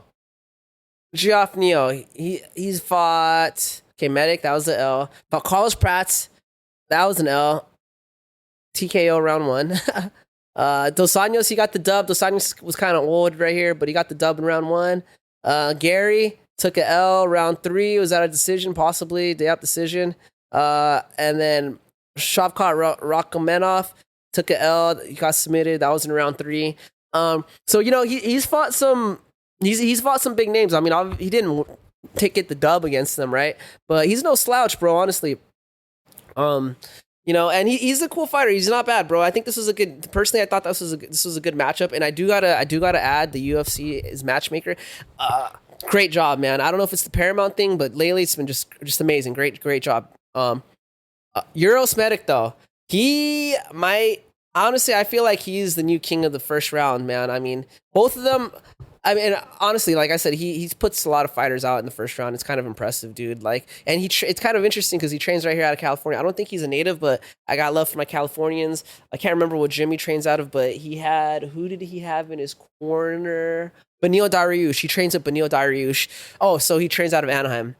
Geoff Neal, he's fought Medic, that was the L. Fought Carlos Prats, that was an L. TKO round 1. Dos Anjos, he got the dub. Dos Anjos was kind of old right here, but he got the dub in round 1. Gary took a L round 3. Was that a decision? Possibly. Day out decision. And then Shavkat Rakhmonov took a L. He got submitted. That was in round 3. So he's fought some. He's fought some big names. I mean, he didn't get the dub against them, right? But he's no slouch, bro. Honestly. And he's a cool fighter. He's not bad, bro. I think this was a good. Personally, I thought this was a good matchup, and I do gotta add the UFC is matchmaker. Great job, man. I don't know if it's the Paramount thing, but lately it's been just amazing. Great job. Uros Medic though, honestly, I feel like he's the new king of the first round, man. I mean, both of them. I mean, honestly, like I said, he puts a lot of fighters out in the first round. It's kind of impressive, dude. Like, and it's kind of interesting because he trains right here out of California. I don't think he's a native, but I got love for my Californians. I can't remember what gym he trains out of, but who did he have in his corner? Benil Dariush. He trains at Benil Dariush. Oh, so he trains out of Anaheim.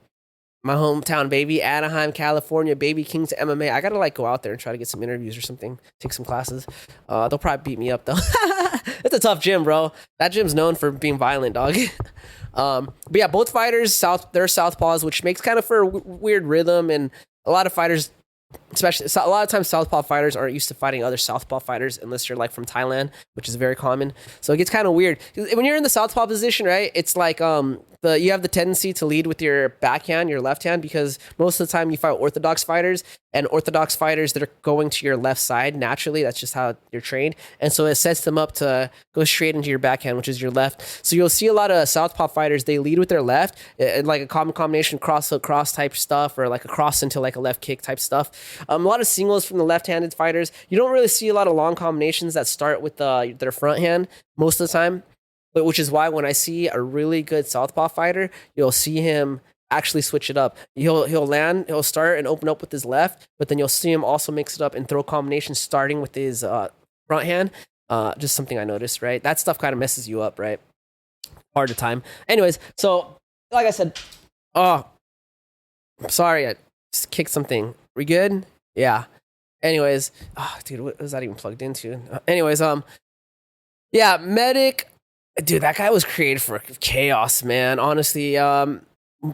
My hometown, baby. Anaheim, California, baby. Kings MMA. I gotta like go out there and try to get some interviews or something. Take some classes. They'll probably beat me up though. It's a tough gym, bro. That gym's known for being violent, dog. But yeah, both fighters they're southpaws, which makes kind of for a weird rhythm, and a lot of fighters, especially a lot of times, southpaw fighters aren't used to fighting other southpaw fighters unless you're like from Thailand, which is very common. So it gets kind of weird when you're in the southpaw position, right? It's like you have the tendency to lead with your backhand, your left hand, because most of the time you fight orthodox fighters that are going to your left side naturally. That's just how you're trained, and so it sets them up to go straight into your backhand, which is your left. So you'll see a lot of southpaw fighters, they lead with their left, like a common combination cross hook cross type stuff, or like a cross into like a left kick type stuff. A lot of singles from the left-handed fighters. You don't really see a lot of long combinations that start with their front hand most of the time. But which is why when I see a really good southpaw fighter, you'll see him actually switch it up. He'll start and open up with his left, but then you'll see him also mix it up and throw combinations starting with his front hand. Just something I noticed, right? That stuff kind of messes you up, right? Hard to time. Anyways, so like I said, sorry, I just kicked something. We good? Yeah. Anyways, dude, what was that even plugged into? Yeah, Medic. Dude, that guy was created for chaos, man. Honestly,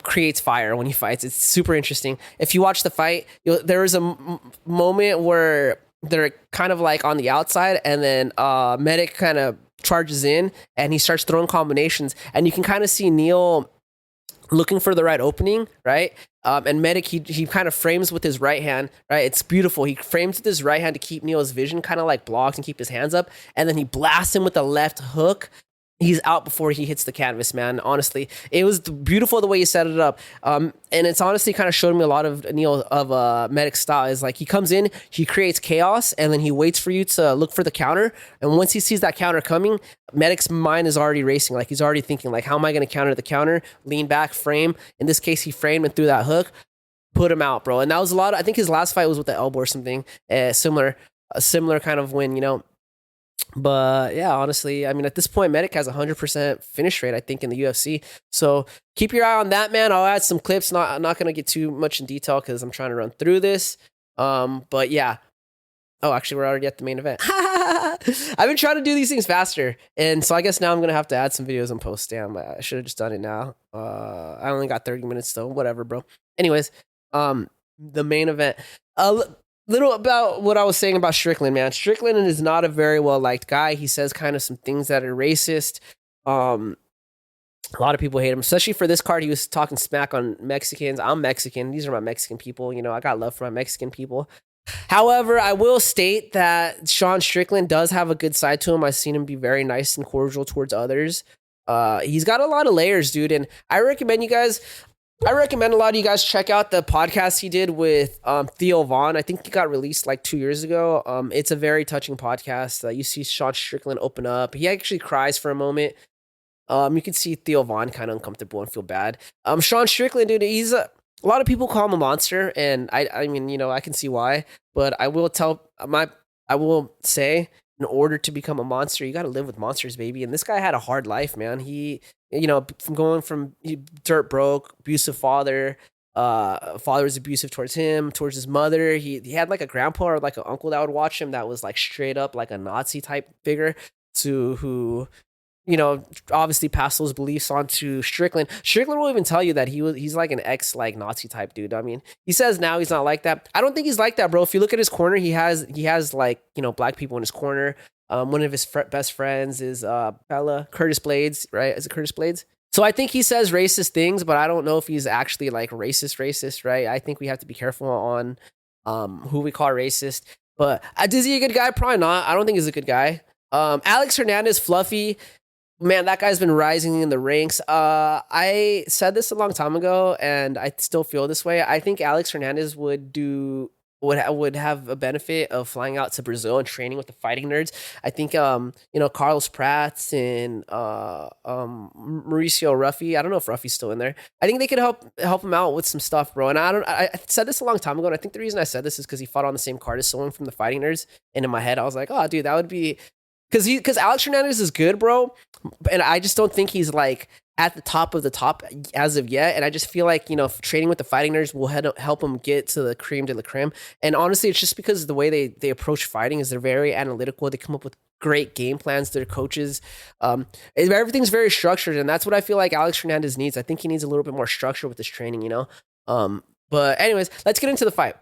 creates fire when he fights. It's super interesting. If you watch the fight, there was a moment where they're kind of like on the outside, and then Medic kind of charges in, and he starts throwing combinations, and you can kind of see Neal looking for the right opening, right? And Medic, he kind of frames with his right hand, right? It's beautiful. He frames with his right hand to keep Neal's vision, kind of like blocks and keep his hands up, and then he blasts him with the left hook. He's out before he hits the canvas, man. Honestly, it was beautiful the way he set it up. And it's honestly kind of showed me a lot of Medic's style. Is like he comes in, he creates chaos, and then he waits for you to look for the counter. And once he sees that counter coming, Medic's mind is already racing. Like he's already thinking, like, how am I going to counter the counter? Lean back, frame. In this case, he framed and threw that hook, put him out, bro. And that was a lot. I think his last fight was with the elbow or something similar kind of win, But yeah, honestly, I mean, at this point, Medic has 100% finish rate, I think, in the UFC. So keep your eye on that, man. I'll add some clips. I'm not going to get too much in detail because I'm trying to run through this. But yeah. Oh, actually, we're already at the main event. I've been trying to do these things faster. And so I guess now I'm going to have to add some videos and post. Damn, I should have just done it now. I only got 30 minutes though. Whatever, bro. Anyways, the main event. Little about what I was saying about Strickland, man. Strickland is not a very well-liked guy. He says kind of some things that are racist. A lot of people hate him, especially for this card. He was talking smack on Mexicans. I'm Mexican. These are my Mexican people. I got love for my Mexican people. However, I will state that Sean Strickland does have a good side to him. I've seen him be very nice and cordial towards others. He's got a lot of layers, dude. And I recommend a lot of you guys check out the podcast he did with Theo Vaughn. I think he got released like 2 years ago. It's a very touching podcast. You see Sean Strickland open up. He actually cries for a moment. You can see Theo Vaughn kind of uncomfortable and feel bad. Sean Strickland, dude, a lot of people call him a monster, and I mean, I can see why. But I will say, in order to become a monster, you got to live with monsters, baby. And this guy had a hard life, man. He, from going from dirt broke, abusive father was abusive towards him, towards his mother. He had like a grandpa or like an uncle that would watch him that was like straight up like a Nazi type figure who obviously passed those beliefs on to Strickland. Strickland will even tell you that he's like an ex like Nazi type dude. I mean, he says now he's not like that. I don't think he's like that, bro. If you look at his corner, he has like, black people in his corner. One of his best friends is Curtis Blades, right? Is it Curtis Blades? So I think he says racist things, but I don't know if he's actually like racist, right? I think we have to be careful on who we call racist. But is he a good guy? Probably not. I don't think he's a good guy. Alex Hernandez, Fluffy. Man, that guy's been rising in the ranks. I said this a long time ago, and I still feel this way. I think Alex Hernandez would would have a benefit of flying out to Brazil and training with the fighting nerds. I think Carlos Pratt and Mauricio Ruffy. I don't know if Ruffy's still in there. I think they could help him out with some stuff, bro. And I said this a long time ago, and I think the reason I said this is because he fought on the same card as someone from the fighting nerds. And in my head, I was like, oh, dude, that would be because Alex Hernandez is good, bro. And I just don't think he's like at the top of the top as of yet. And I just feel like, training with the fighting nerds will help him get to the cream de la creme. And honestly, it's just because the way they approach fighting is they're very analytical. They come up with great game plans. Their coaches, everything's very structured. And that's what I feel like Alex Hernandez needs. I think he needs a little bit more structure with his training, But anyways, let's get into the fight.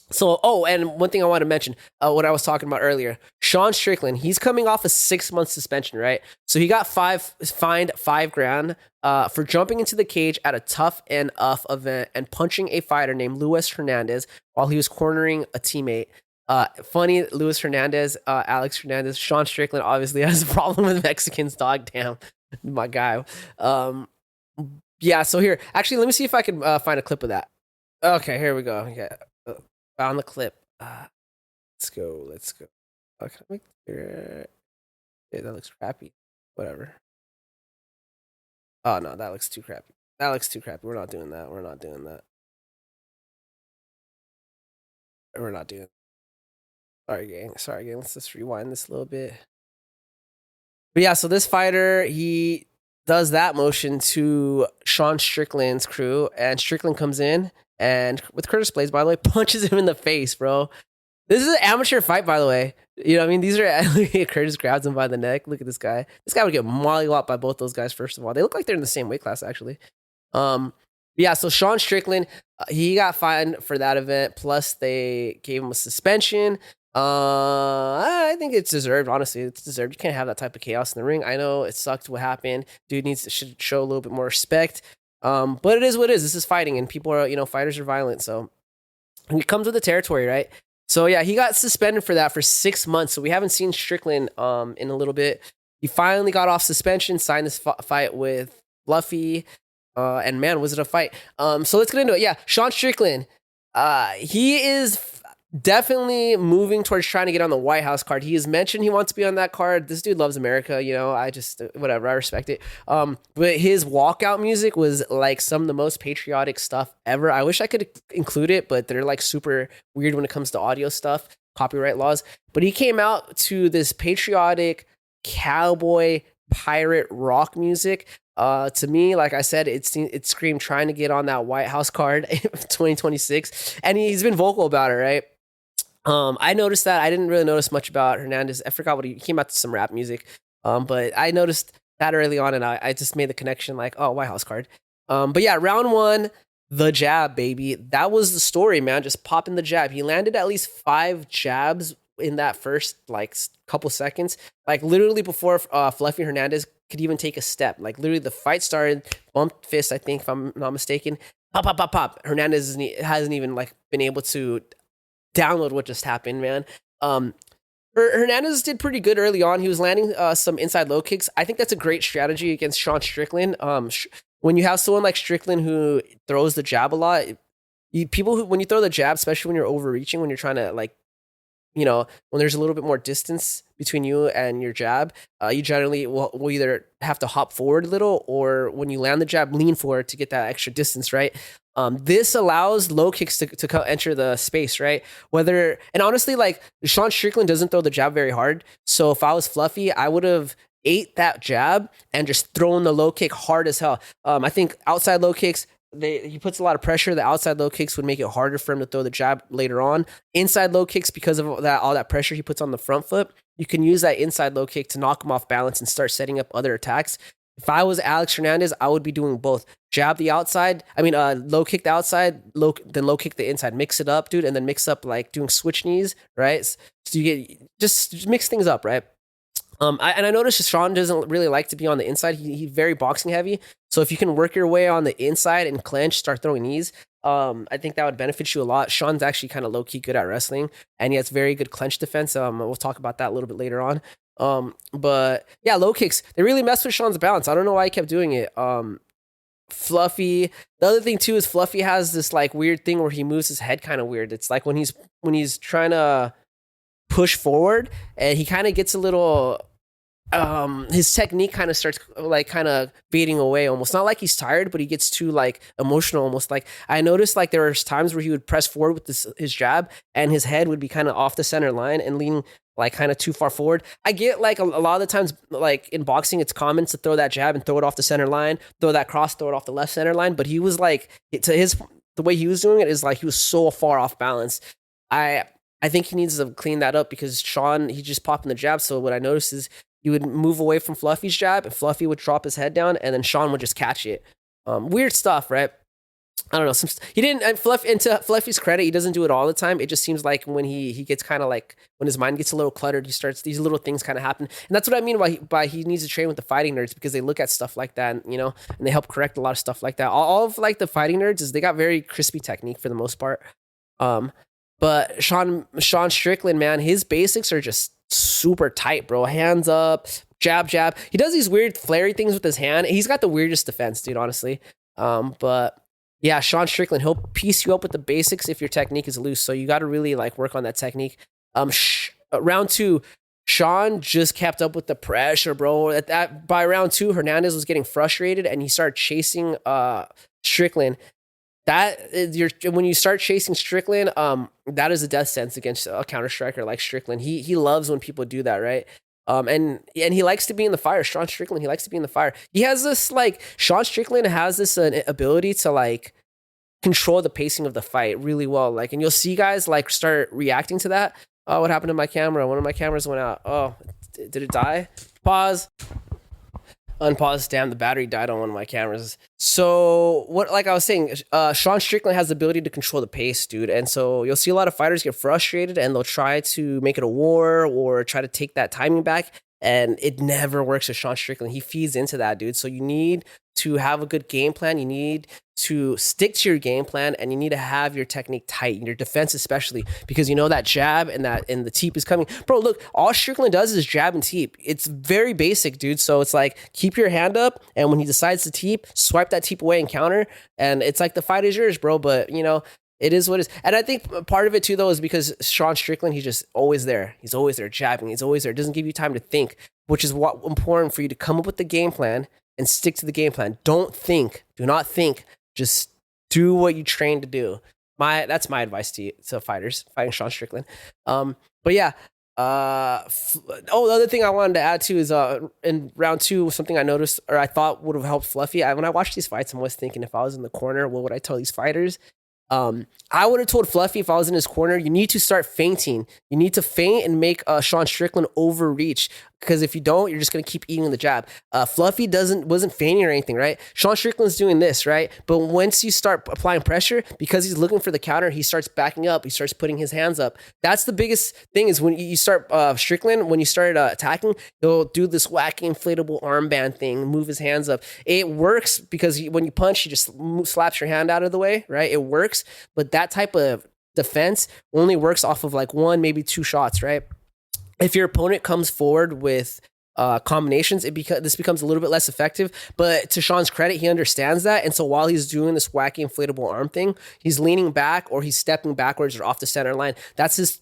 So, and one thing I want to mention, what I was talking about earlier, Sean Strickland, he's coming off a 6-month suspension, right? So he got fined $5,000 for jumping into the cage at a Tough and event and punching a fighter named Luis Hernandez while he was cornering a teammate. Funny, Luis Hernandez, Alex Hernandez, Sean Strickland obviously has a problem with Mexicans, dog. Damn, my guy. Yeah, so here, actually, let me see if I can find a clip of that. Okay, here we go. Yeah. Found the clip. Let's go. Okay, yeah, that looks crappy. Whatever. Oh no, that looks too crappy. We're not doing that. We're not doing that. Sorry, gang. Let's just rewind this a little bit. But yeah, so this fighter, he does that motion to Sean Strickland's crew, and Strickland comes in and with Curtis Blades, by the way, punches him in the face, bro. This is an amateur fight, by the way. You know what I mean? These are Curtis grabs him by the neck. Look at this guy. This guy would get mollywopped by both those guys, first of all. They look like they're in the same weight class, actually. Yeah, so Sean Strickland, he got fined for that event. Plus, they gave him a suspension. I think it's deserved, honestly. It's deserved. You can't have that type of chaos in the ring. I know it sucked what happened. Dude should show a little bit more respect. But it is what it is. This is fighting, and people are, fighters are violent. So it comes with the territory, right? So yeah, he got suspended for that for 6 months. So we haven't seen Strickland in a little bit. He finally got off suspension, signed this fight with Fluffy. And man, was it a fight? So let's get into it. Yeah, Sean Strickland. He is definitely moving towards trying to get on the White House card. He has mentioned he wants to be on that card. This dude loves America, I just, whatever, I respect it. But his walkout music was like some of the most patriotic stuff ever. I wish I could include it, but they're like super weird when it comes to audio stuff, copyright laws. But he came out to this patriotic cowboy pirate rock music. To me, like I said, it screamed trying to get on that White House card 2026. And he's been vocal about it, right? I noticed that. I didn't really notice much about Hernandez. I forgot what he came out to some rap music. But I noticed that early on, and I just made the connection like, oh, White House card. But yeah, round 1, the jab, baby. That was the story, man. Just popping the jab. He landed at least 5 jabs in that first like couple seconds. Like literally before Fluffy Hernandez could even take a step. Like literally the fight started, bumped fist, I think, if I'm not mistaken. Pop, pop, pop, pop. Hernandez hasn't even like been able to download what just happened, man. Hernandez did pretty good early on. He was landing some inside low kicks. I think that's a great strategy against Sean Strickland. When you have someone like Strickland who throws the jab a lot, when you throw the jab, especially when you're overreaching, when you're trying to like, when there's a little bit more distance between you and your jab, you generally will either have to hop forward a little, or when you land the jab, lean forward to get that extra distance, right? This allows low kicks to enter the space, right? And honestly, like Sean Strickland doesn't throw the jab very hard. So if I was Fluffy, I would have ate that jab and just thrown the low kick hard as hell. I think outside low kicks, he puts a lot of pressure. The outside low kicks would make it harder for him to throw the jab later on. Inside low kicks, because of all that pressure he puts on the front foot, you can use that inside low kick to knock him off balance and start setting up other attacks. If I was Alex Hernandez, I would be doing both. Jab the outside. Low kick the outside, then low kick the inside. Mix it up, dude, and then mix up like doing switch knees, right? So you get just mix things up, right? I noticed Sean doesn't really like to be on the inside. He's very boxing heavy. So if you can work your way on the inside and clench, start throwing knees, I think that would benefit you a lot. Sean's actually kind of low-key good at wrestling, and he has very good clench defense. We'll talk about that a little bit later on. But yeah, low kicks, they really messed with Sean's balance. I don't know why he kept doing it. Fluffy. The other thing too is Fluffy has this like weird thing where he moves his head kind of weird. It's like when he's trying to push forward and he kind of gets a little his technique kind of starts like kind of fading away almost. Not like he's tired, but he gets too like emotional almost. Like I noticed like there was times where he would press forward with his jab and his head would be kind of off the center line and leaning like kind of too far forward. I get like a lot of the times like in boxing it's common to throw that jab and throw it off the center line, throw that cross, throw it off the left center line, but he was like the way he was doing it is like he was so far off balance. I think he needs to clean that up because Sean, he just popped in the jab. So what I noticed is he would move away from Fluffy's jab and Fluffy would drop his head down and then Sean would just catch it. Weird stuff, right? I don't know. He didn't, and to Fluffy's credit, he doesn't do it all the time. It just seems like when he gets kind of like, when his mind gets a little cluttered, these little things kind of happen. And that's what I mean by he needs to train with the fighting nerds because they look at stuff like that, and, and they help correct a lot of stuff like that. All of like the fighting nerds is they got very crispy technique for the most part. But Sean Strickland, man, his basics are just super tight, bro. Hands up, jab. He does these weird flary things with his hand. He's got the weirdest defense, dude, honestly. But yeah, Sean Strickland, he'll piece you up with the basics if your technique is loose. So you got to really like work on that technique. Round 2, Sean just kept up with the pressure, bro. By round 2, Hernandez was getting frustrated and he started chasing Strickland. When you start chasing Strickland, that is a death sentence against a counter striker like Strickland. He loves when people do that, right? And he likes to be in the fire. Sean Strickland, he likes to be in the fire. He has this like Sean Strickland has this ability to like control the pacing of the fight really well. Like, and you'll see guys like start reacting to that. Oh, what happened to my camera? One of my cameras went out. Oh, did it die? Pause. Unpause. Damn, the battery died on one of my cameras. So like I was saying, Sean Strickland has the ability to control the pace, dude. And so you'll see a lot of fighters get frustrated and they'll try to make it a war or try to take that timing back. And it never works with Sean Strickland. He feeds into that, dude. So you need to have a good game plan. You need to stick to your game plan and you need to have your technique tight, your defense especially, because that jab and the teep is coming. Bro, look, all Strickland does is jab and teep. It's very basic, dude. So it's like, keep your hand up, and when he decides to teep, swipe that teep away and counter. And it's like the fight is yours, bro. But, it is what it is. And I think part of it too, though, is because Sean Strickland, he's just always there. He's always there jabbing. He's always there. It doesn't give you time to think, which is what important for you to come up with the game plan and stick to the game plan. Don't think. Do not think. Just do what you train to do. That's my advice to fighters fighting Sean Strickland. But yeah. The other thing I wanted to add too is in round 2, something I noticed or I thought would have helped Fluffy. When I watch these fights, I'm always thinking, if I was in the corner, what would I tell these fighters? I would have told Fluffy if I was in his corner, you need to start feinting. You need to feint and make Sean Strickland overreach. Because if you don't, you're just going to keep eating the jab. Fluffy wasn't feigning or anything, right? Sean Strickland's doing this, right? But once you start applying pressure, because he's looking for the counter, he starts backing up. He starts putting his hands up. That's the biggest thing is when you start Strickland, when you start attacking, he'll do this wacky inflatable armband thing, move his hands up. It works because when you punch, he just slaps your hand out of the way, right? It works. But that type of defense only works off of like 1, maybe 2 shots, right? If your opponent comes forward with combinations, this becomes a little bit less effective. But to Sean's credit, he understands that. And so while he's doing this wacky inflatable arm thing, he's leaning back or he's stepping backwards or off the center line. That's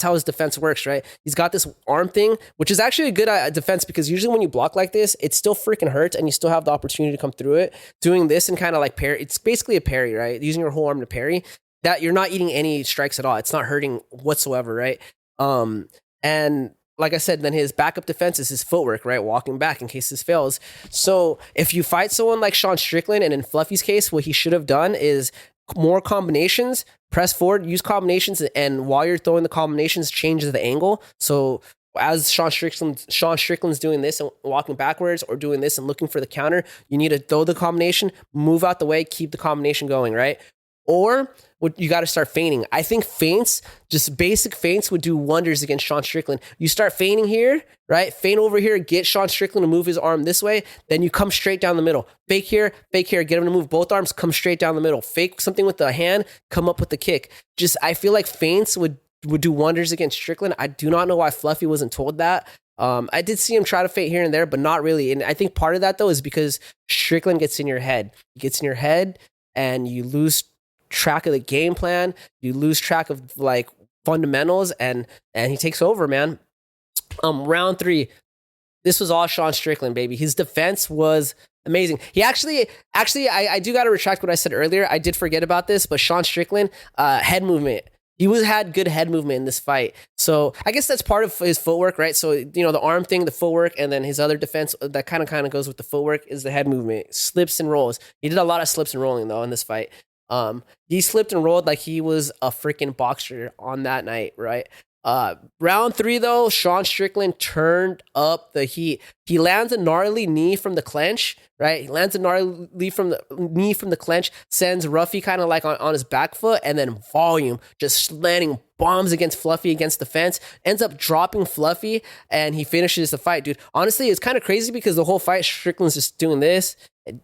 how his defense works, right? He's got this arm thing, which is actually a good defense because usually when you block like this, it still freaking hurts and you still have the opportunity to come through it. Doing this and kind of like parry, it's basically a parry, right? Using your whole arm to parry, that you're not eating any strikes at all. It's not hurting whatsoever, right? And like I said, then his backup defense is his footwork, right? Walking back in case this fails. So if you fight someone like Sean Strickland, and in Fluffy's case, what he should have done is more combinations, press forward, use combinations, and while you're throwing the combinations, change the angle. So as Sean Strickland's doing this and walking backwards or doing this and looking for the counter, you need to throw the combination, move out the way, keep the combination going, right? Or you got to start feinting. I think feints, just basic feints, would do wonders against Sean Strickland. You start feinting here, right? Feint over here, get Sean Strickland to move his arm this way. Then you come straight down the middle. Fake here, get him to move both arms, come straight down the middle. Fake something with the hand, come up with the kick. I feel like feints would do wonders against Strickland. I do not know why Fluffy wasn't told that. I did see him try to feint here and there, but not really. And I think part of that though is because Strickland gets in your head. He gets in your head, and you lose track of the game plan. You lose track of like fundamentals, and he takes over, man. Round 3. This was all Sean Strickland, baby. His defense was amazing. He actually, I do got to retract what I said earlier. I did forget about this, but Sean Strickland, head movement. He had good head movement in this fight. So I guess that's part of his footwork, right? So, you know, the arm thing, the footwork, and then his other defense that kind of goes with the footwork is the head movement, slips and rolls. He did a lot of slips and rolling though in this fight. He slipped and rolled like he was a freaking boxer on that night, right? Round 3 though, Sean Strickland turned up the heat. He lands a gnarly knee from the clench, right? He lands a gnarly knee from the clench, sends Ruffy kind of like on his back foot, and then volume, just landing bombs against Fluffy against the fence, ends up dropping Fluffy, and he finishes the fight, dude. Honestly, it's kind of crazy because the whole fight, Strickland's just doing this, and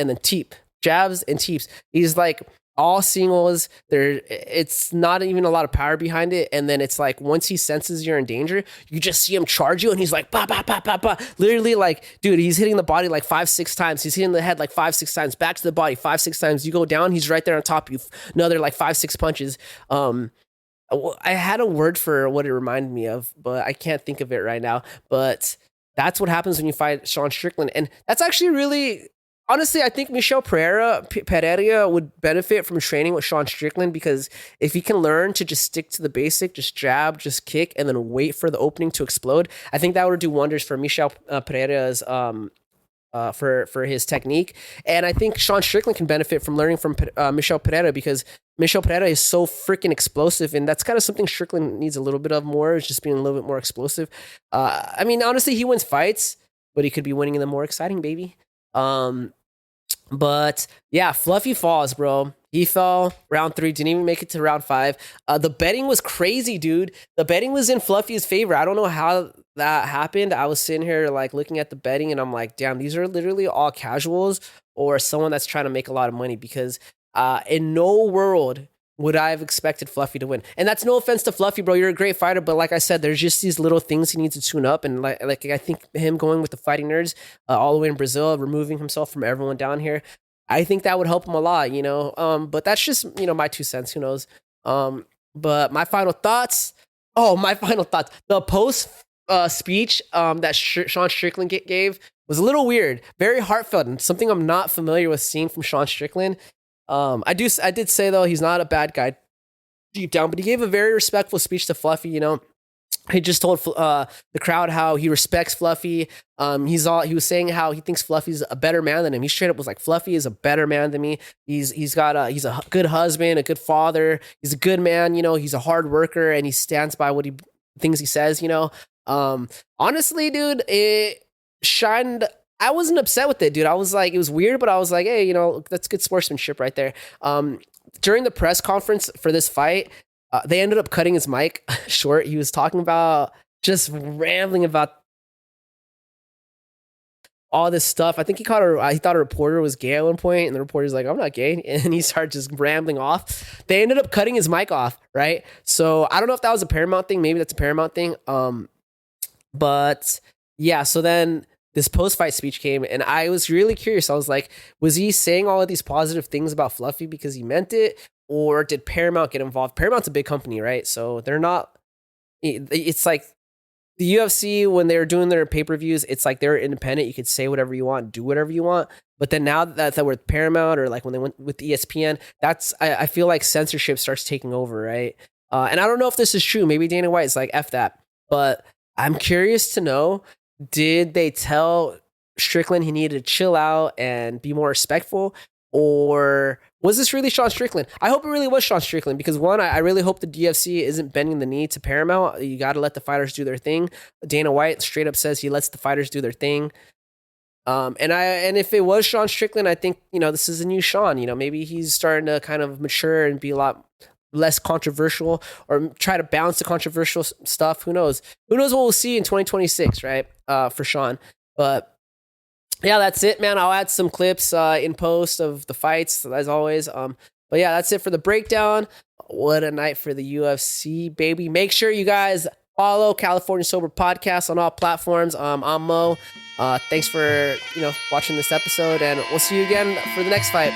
then teep, jabs and teeps. He's like, all singles there, it's not even a lot of power behind it, and then it's like once he senses you're in danger, you just see him charge you, and he's like bah, bah, bah, bah, bah. Literally, like, dude, he's hitting the body like 5-6 times, he's hitting the head like 5-6 times, back to the body 5-6 times, you go down, he's right there on top of you, another like 5-6 punches. I had a word for what it reminded me of, but I can't think of it right now. But that's what happens when you fight Sean Strickland, and that's actually really, honestly, I think Michel Pereira would benefit from training with Sean Strickland, because if he can learn to just stick to the basic, just jab, just kick, and then wait for the opening to explode, I think that would do wonders for Michel Pereira's for his technique. And I think Sean Strickland can benefit from learning from Michel Pereira, because Michel Pereira is so freaking explosive, and that's kind of something Strickland needs a little bit of more, is just being a little bit more explosive. I mean, honestly, he wins fights, but he could be winning them more exciting, baby. But yeah, Fluffy falls, bro. He fell round 3, didn't even make it to round 5. The betting was crazy, dude. The betting was in Fluffy's favor. I don't know how that happened. I was sitting here like looking at the betting, and I'm like, damn, these are literally all casuals or someone that's trying to make a lot of money, because in no world would I have expected Fluffy to win. And that's no offense to Fluffy, bro. You're a great fighter, but like I said, there's just these little things he needs to tune up. And like I think him going with the Fighting Nerds all the way in Brazil, removing himself from everyone down here, I think that would help him a lot, you know. But that's just, you know, my 2 cents. Who knows? But my final thoughts. The post speech that Sean Strickland gave was a little weird, very heartfelt, and something I'm not familiar with seeing from Sean Strickland. I did say though, he's not a bad guy deep down, but he gave a very respectful speech to Fluffy. You know, he just told the crowd how he respects Fluffy. He was saying how he thinks Fluffy's a better man than him. He straight up was like, Fluffy is a better man than me. He's a good husband, a good father. He's a good man. You know, he's a hard worker, and he stands by what things he says. You know, honestly, dude, it shined. I wasn't upset with it, dude. I was like, it was weird, but I was like, hey, you know, that's good sportsmanship right there. During the press conference for this fight, they ended up cutting his mic short. He was talking about, just rambling about all this stuff. I think he thought a reporter was gay at one point, and the reporter's like, I'm not gay. And he started just rambling off. They ended up cutting his mic off, right? So I don't know if that was a Paramount thing. Maybe that's a Paramount thing. But yeah, so then this post-fight speech came, and I was really curious. I was like, was he saying all of these positive things about Fluffy because he meant it, or did Paramount get involved? Paramount's a big company, right? So they're not, it's like the UFC, when they're doing their pay-per-views, it's like they're independent. You could say whatever you want, do whatever you want. But then now that we're with Paramount, or like when they went with ESPN, I feel like censorship starts taking over, right? And I don't know if this is true. Maybe Dana White's like, F that. But I'm curious to know, did they tell Strickland he needed to chill out and be more respectful? Or was this really Sean Strickland? I hope it really was Sean Strickland, because one, I really hope the UFC isn't bending the knee to Paramount. You got to let the fighters do their thing. Dana White straight up says he lets the fighters do their thing. And if it was Sean Strickland, I think, you know, this is a new Sean. You know, maybe he's starting to kind of mature and be a lot less controversial, or try to balance the controversial stuff. Who knows? Who knows what we'll see in 2026, right? For Sean. But yeah, that's it, man. I'll add some clips in post of the fights, as always. But yeah, that's it for the breakdown. What a night for the UFC, baby. Make sure you guys Follow California Sober Podcast on all platforms. I'm Mo. Thanks for watching this episode, and we'll see you again for the next fight.